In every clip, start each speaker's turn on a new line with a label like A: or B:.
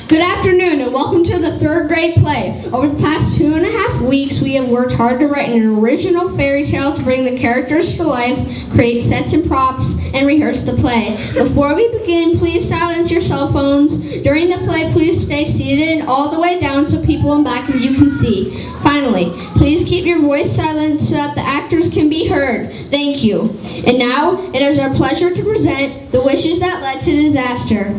A: Good afternoon and welcome to the third grade play. Over the past 2.5 weeks, we have worked hard to write an original fairy tale to bring the characters to life, create sets and props, and rehearse the play. Before we begin, please silence your cell phones. During the play, please stay seated all the way down so people in back of you can see. Finally, please keep your voice silent so that the actors can be heard. Thank you. And now, it is our pleasure to present The Wishes That Led to Disaster.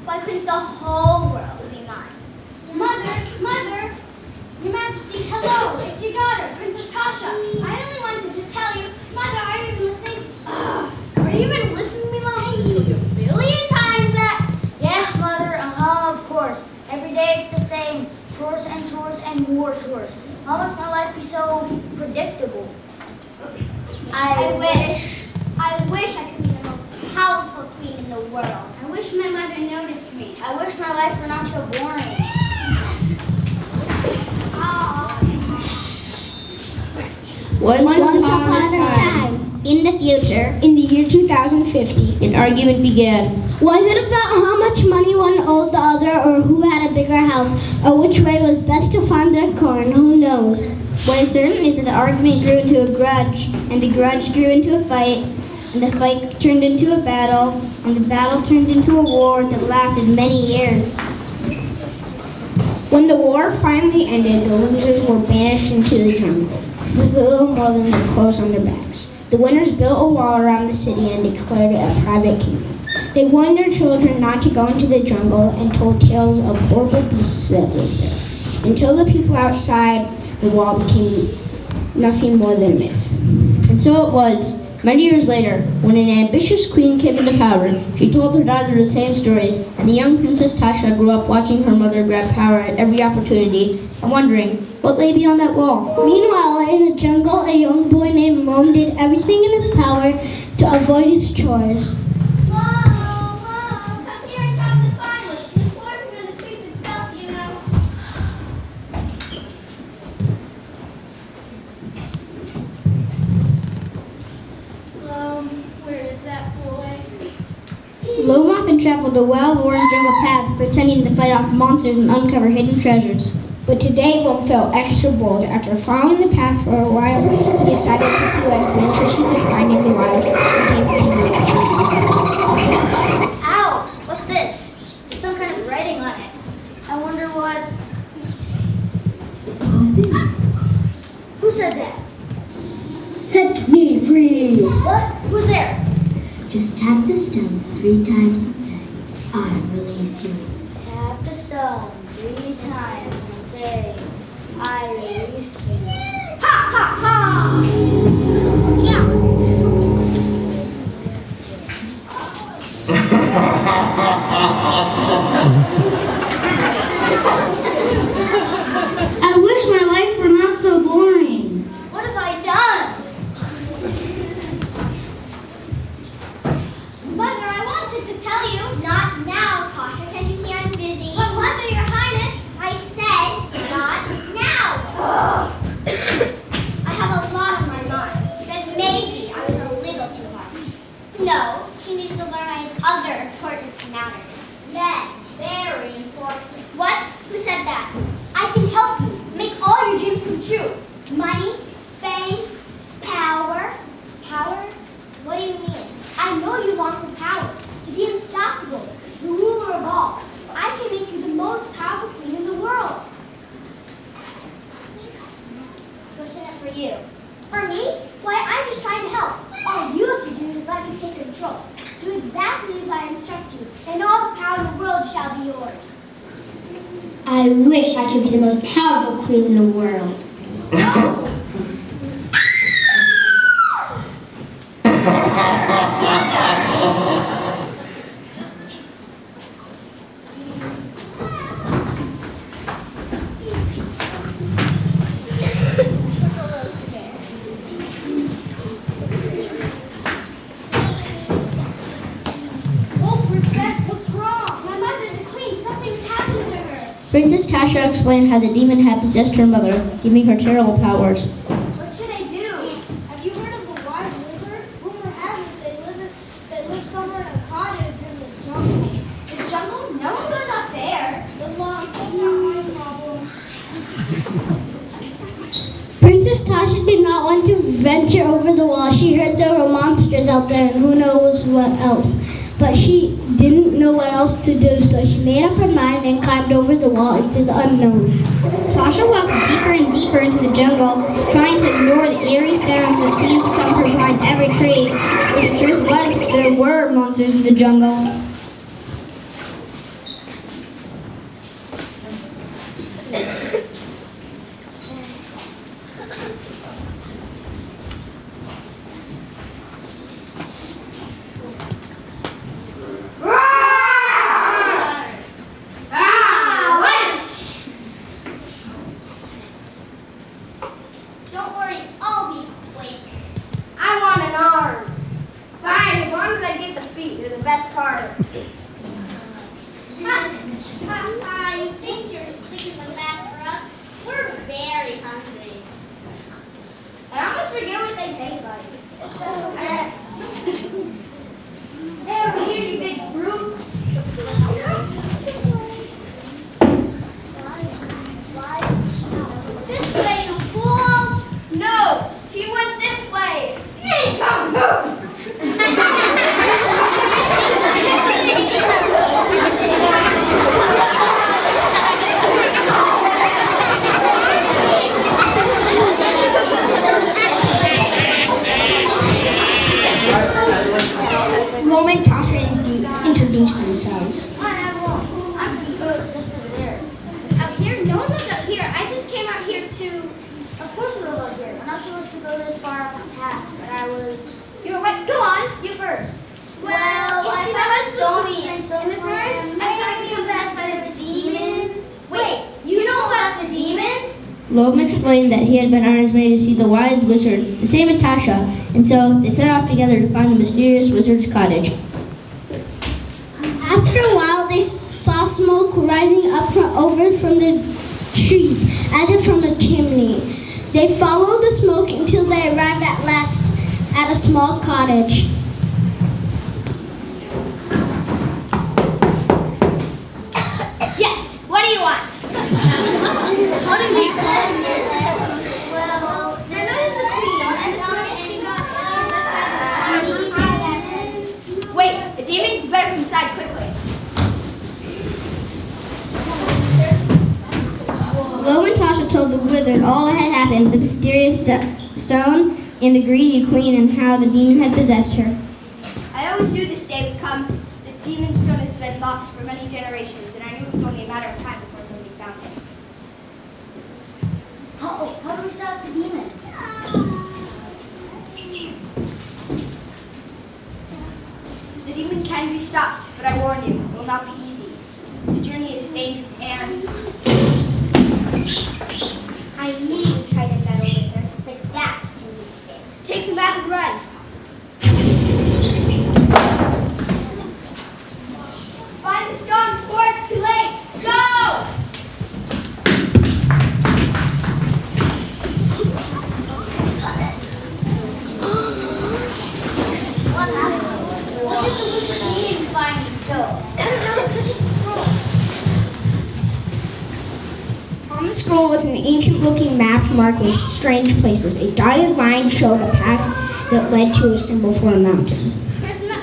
B: Why couldn't the whole world be mine? Mother, Your Majesty, hello, it's your daughter, Princess Tasha. I only wanted to tell you, Mother, are you even listening?
C: Are you even listening to me, Mom? I told you a million times that.
B: Yes, Mother, of course. Every day it's the same, chores and more chores. How must my life be so predictable? I wish I could be the most powerful queen in the world. I wish my mother noticed me. I wish my life were not so boring.
A: Once upon a time,
B: in the future,
A: in the year 2050, an argument began.
D: Was it about how much money one owed the other, or who had a bigger house, or which way was best to farm their corn? Who knows?
B: What is certain is that the argument grew into a grudge, and the grudge grew into a fight, and the fight turned into a battle, and the battle turned into a war that lasted many years.
A: When the war finally ended, the losers were banished into the jungle, with little more than the clothes on their backs. The winners built a wall around the city and declared it a private kingdom. They warned their children not to go into the jungle and told tales of horrible beasts that lived there. Until the people outside the wall became nothing more than a myth. And so it was. Many years later, when an ambitious queen came into power, she told her daughter the same stories, and the young Princess Tasha grew up watching her mother grab power at every opportunity and wondering what lay beyond that wall.
D: Meanwhile, in the jungle, a young boy named Mom did everything in his power to avoid his chores.
C: Mom, come here and chop the firewood. This floor's going to sweep itself, you know. Where is that boy?
B: Loam often traveled the well-worn jungle paths, pretending to fight off monsters and uncover hidden treasures.
A: But today, Mom felt extra bold. After following the path for a while, he decided to see what adventures he could find in the wild and came to adventures and friends.
B: Ow! What's this? There's some kind of writing on it. I wonder what... Who said that?
E: Set me free!
B: What? Who's there?
E: Just tap the stone 3 times and say, I release you.
B: Tap the stone 3 times and say, I release you.
C: Ha ha ha!
D: I wish my life were not so boring.
B: What have I done? Mother, I wanted to tell you. Not now, Tasha. Can't you see I'm busy? But Mother, Your Highness, I said not now. I have a lot on my mind. Then maybe I was a little too harsh. No, she needs to learn I have other important matters. Yes, very important. What? Who said that?
C: I can help you make all your dreams come true. Money, fame, power.
B: Power? What do you mean?
C: I know you long for power, to be unstoppable, the ruler of all. I can make you the most powerful queen in the world.
B: What's in it for you?
C: For me? Why, I'm just trying to help. All you have to do is let me take control. Do exactly as I instruct you, and all the power in the world shall be yours.
E: I wish I could be the most powerful queen in the world.
C: Oh, princess, what's wrong?
D: Princess Tasha explained how the demon had possessed her mother, giving her terrible powers.
C: What should I do? Have you heard of the wise wizard? Rumor has it they live somewhere in a cottage in the jungle.
B: The jungle? No one goes up there.
C: Good luck. That's not my problem.
D: Princess Tasha did not want to venture over the wall. She heard there were monsters out there and who knows what else. But she didn't know what else to do, so she made up her mind and climbed over the wall into the unknown.
A: Tasha walked deeper and deeper into the jungle, trying to ignore the eerie sounds that seemed to come from behind every tree. But the truth was, there were monsters in the jungle.
B: Don't worry, I'll be quick.
F: I want an arm. Fine, as long as I get the feet. They're the best part.
B: You think you're sticking the map for us? We're very hungry.
F: I almost forget what they taste like.
B: Hey, over here, you big brute. This way, you fools.
F: No, she went this way. Nincompoops!
A: Loma and Tasha introduced themselves.
B: I'm proposed just over there. Out here? No one lives out here. I just came out here to.
C: Of course we live out here. We're not supposed to go this far off the path, but I was...
B: You were what? Go on.
C: You first.
B: Well,
C: I
B: I
C: found
B: found
C: Stony
B: Stony
C: and
B: in
C: Stony
B: this
C: Farm.
B: room. I started to become possessed by the demon. Wait, you know about the demon?
D: Loam explained that he had been on his way to see the wise wizard, the same as Tasha, and so they set off together to find the mysterious wizard's cottage. After a while, they saw smoke rising up from the trees, as if from a chimney. They followed the smoke until they arrived at last at a small cottage.
F: Yes, what do you want?
B: Well, I know this is a queen, and this morning she got possessed by the demon.
F: Wait, the demon? You better come inside quickly.
A: Loma and Tasha told the wizard all that had happened, the mysterious stone and the greedy queen, and how the demon had possessed her.
F: I always knew this day would come. The demon stone has been lost for many generations, and I knew it was only a matter of time before somebody found it.
C: How do we stop the demon?
F: The demon can be stopped, but I warn you, it will not be easy. The journey is dangerous and...
B: I knew you tried to meddle with her, but that can be fixed.
F: Take the map and run. Find the stone before it's too late. Go!
B: What happened? What did the wizard need to find the stone? I don't know, it's a big scroll.
A: On the scroll was an ancient-looking map marked with strange places. A dotted line showed a path that led to a symbol for a mountain.
B: There's and the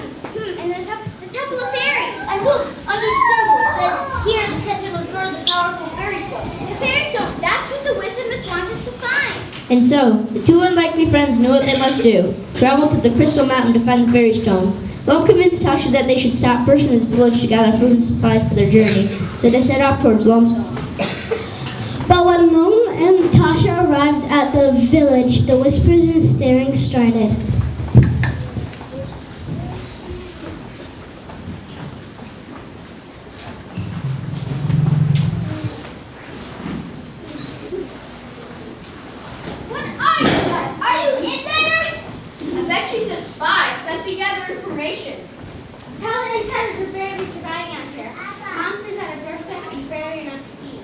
B: Temple of Fairies.
C: And look, under the symbol it says, here the center was guarded the powerful fairy stone.
B: The Fairy Stone, that's what the wizard must want us to find.
D: And so, the two unlikely friends knew what they must do. Travel to the Crystal Mountain to find the fairy stone. Loam convinced Tasha that they should stop first in his village to gather food and supplies for their journey, so they set off towards Loam's home. But when Loam and Tasha arrived at the village, the whispers and staring started.
B: What are you guys? Are you insiders?
F: I bet she's a spy sent to gather information.
B: Tell the insiders we're barely surviving out here. Monsters that are thirsty and barely enough to eat.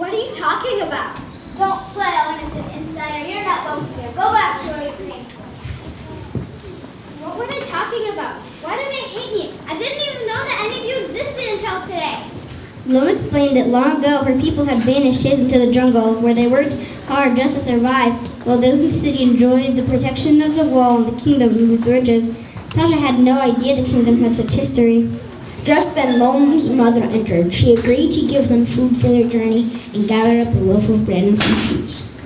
B: What are you talking about? Don't play all innocent insider. You're not welcome here. Go back to where you came from. What were they talking about? Why do they hate me? I didn't even know that any of you existed until today.
D: Loam explained that long ago her people had banished his into the jungle, where they worked hard just to survive, while those in the city enjoyed the protection of the wall and the kingdom and its riches. Tasha had no idea the kingdom had such history.
A: Just then Loam's mother entered. She agreed to give them food for their journey and gathered up a loaf of bread and some cheese.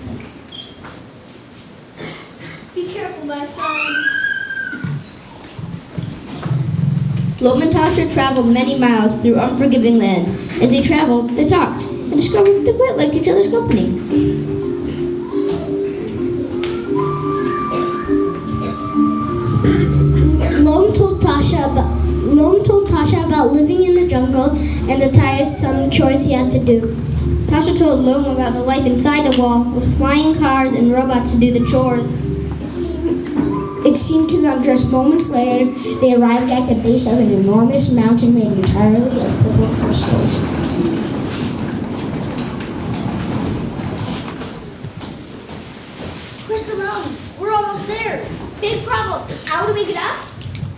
C: Be careful, my son.
D: Loam and Tasha traveled many miles through unforgiving land. As they traveled, they talked and discovered they quite liked each other's company.
A: Loam told Tasha about living in the jungle and the tiresome chores he had to do.
D: Tasha told Loam about the life inside the wall, with flying cars and robots to do the chores.
A: It seemed to them just moments later they arrived at the base of an enormous mountain made entirely of purple crystals.
B: Crystal Mountain. We're almost there. Big problem. How do we get up?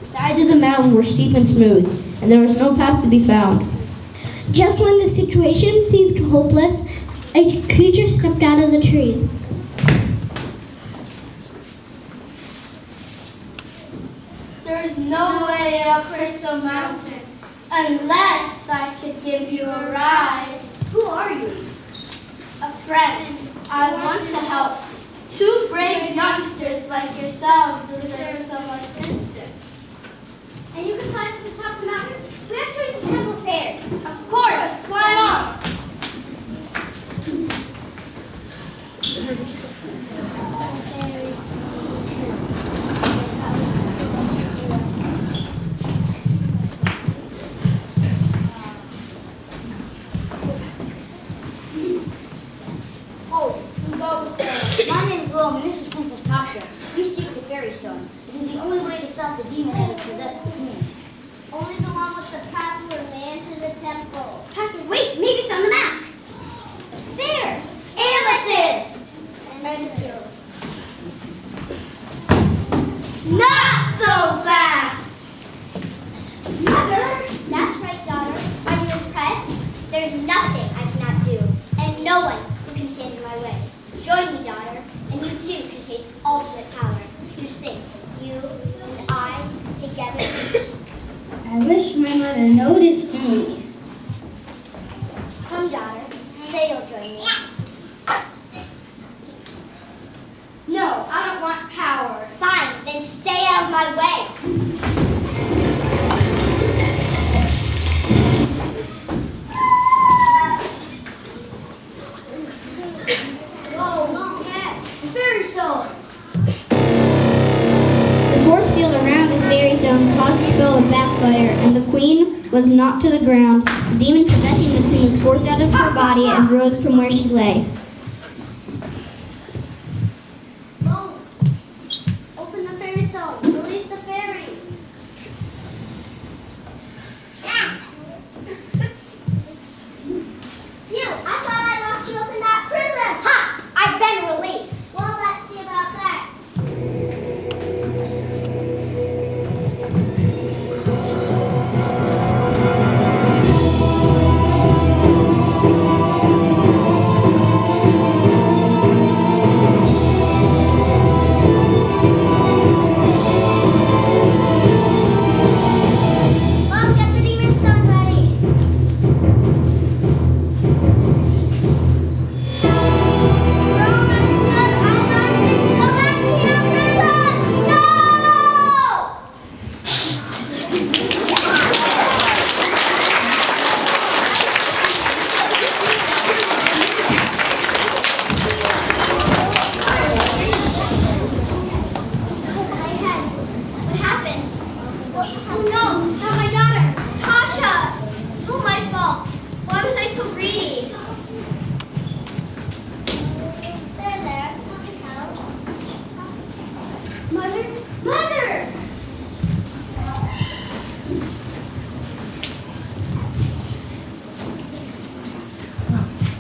D: The sides of the mountain were steep and smooth, and there was no path to be found.
A: Just when the situation seemed hopeless, a creature stepped out of the trees.
C: There's no way up Crystal Mountain unless I could give you a ride.
B: Who are you?
C: A friend. I want to help. Two brave youngsters like yourselves deserve some assistance.
B: And you can climb to the top of the mountain? We have choice of temple stairs.
C: Of course, climb on.
B: Oh, who goes there? My name is Loam, and this is Princess Tasha. We seek the fairy stone. It is the only way to stop the demon that has possessed the queen. Only the one with the password may enter the temple. Password? Wait, maybe it's on the map. There! Amethyst!
C: Not so fast.
B: Mother! That's right, daughter. Are you impressed? There's nothing I cannot do, and no one who can stand in my way. Join me, daughter, and you too can taste ultimate power. Just think, you and I together.
E: I wish my mother noticed me.
B: Come, daughter. Say you'll join me. No, I don't want power. Fine, then stay out of my way. Whoa, long head. The fairy stone.
D: The force field around the fairy stone caused the spell to backfire, and the queen was knocked to the ground. The demon possessing the queen was forced out of her body and rose from where she lay.
B: Boom. Open the fairy stone. Release the fairy. You, I thought I locked you up in that prison. Ha! I've been released. Well, let's see about that. Mom, get the demon stone ready. What happened? Oh no, it's not my daughter. Tasha! It's all my fault. Why was I so greedy? There. It's not my fault. Mother? Mother!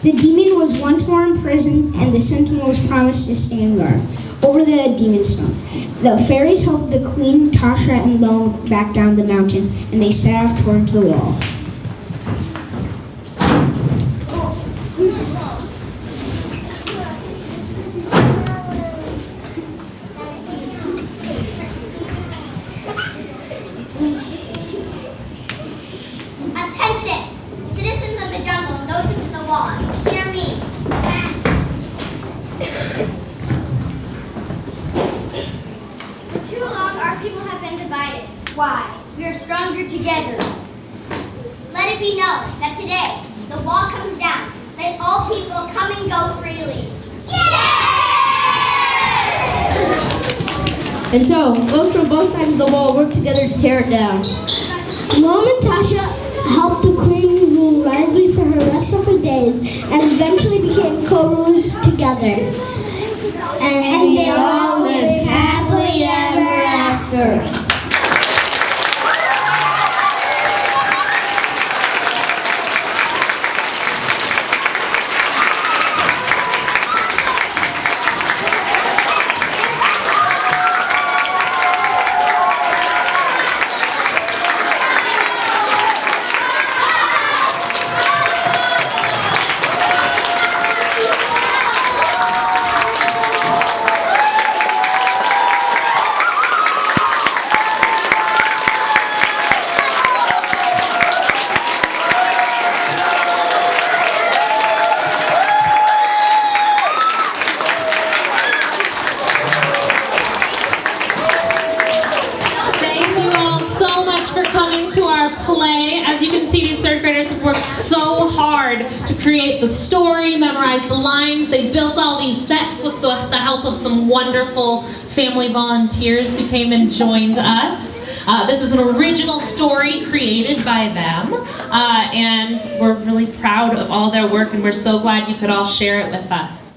A: The demon was once more imprisoned, and the sentinels promised to stand guard over the demon stone. The fairies helped the queen, Tasha, and Lone back down the mountain, and they set off towards the wall.
B: Attention! Citizens of the jungle and those within the walls, hear me. For too long, our people have been divided. Why? We are stronger together. Let it be known that today, the wall comes down. Let all people come and go freely.
D: And so, folks from both sides of the wall worked together to tear it down.
A: Lone and Tasha helped the queen rule wisely for her rest of her days, and eventually became co-rulers together. And they all lived happily ever after.
G: Play. As you can see, these third graders have worked so hard to create the story, memorize the lines. They built all these sets with the help of some wonderful family volunteers who came and joined us. This is an original story created by them, and we're really proud of all their work, and we're so glad you could all share it with us.